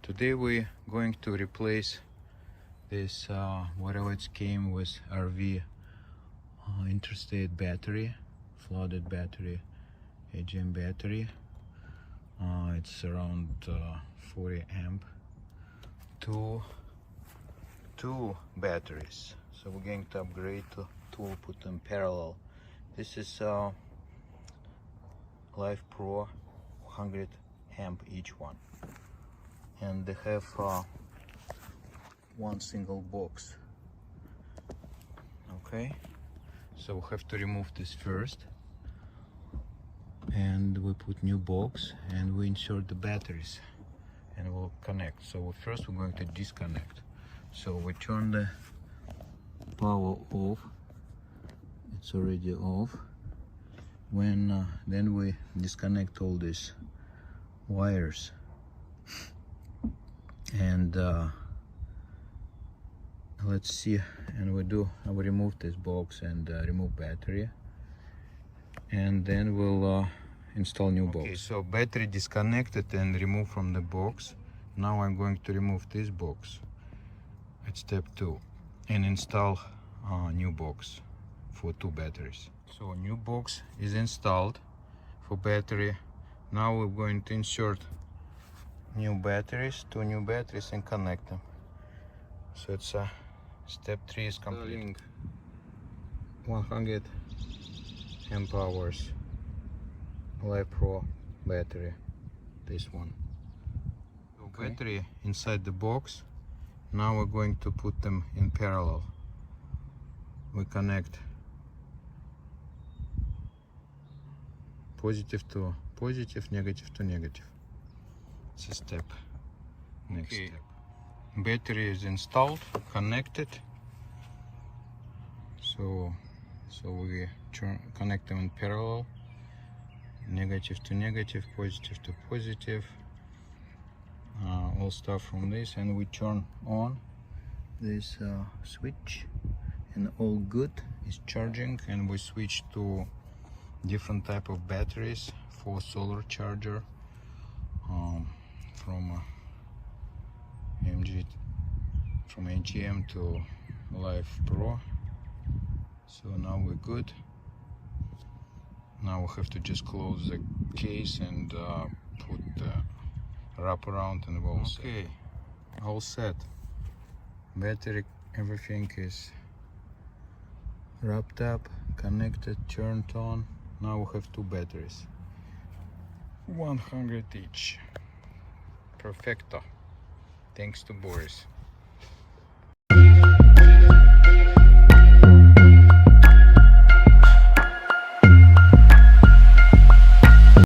Today we're going to replace this whatever it came with RV interstate battery, flooded battery, AGM battery. It's around 40 amp. Two batteries. So we're going to upgrade to two, put them parallel. This is Life Pro, 100 amp each one, and they have one single box. Okay, so we have to remove this first, and we put new box and we insert the batteries and we'll connect. So first we're going to disconnect. So we turn the power off. It's already off. When then we disconnect all these wires, and let's see, and we remove this box and remove battery, and then we'll install new box. Okay, so battery disconnected and removed from the box. Now I'm going to remove this box at step 2 and install new box for two batteries. So new box is installed for battery. Now we're going to insert new batteries, two new batteries, and connect them. So it's step 3 is complete. 100 amp hours Life Pro battery, this one. Okay. Battery inside the box. Now we're going to put them in parallel. We connect positive to positive, negative to negative. It's a step. Next step. Battery is installed, connected. So we connect them in parallel. Negative to negative, positive to positive. All stuff from this, and we turn on this switch, and all good is charging, and we switch to different type of batteries for solar charger from AGM to Life Pro. So now we're good. Now we have to just close the case and put the wrap around, and we're all set. Okay, all set. Battery, everything is wrapped up, connected, turned on. Now we have two batteries, 100 each. Perfecto. Thanks to Boris.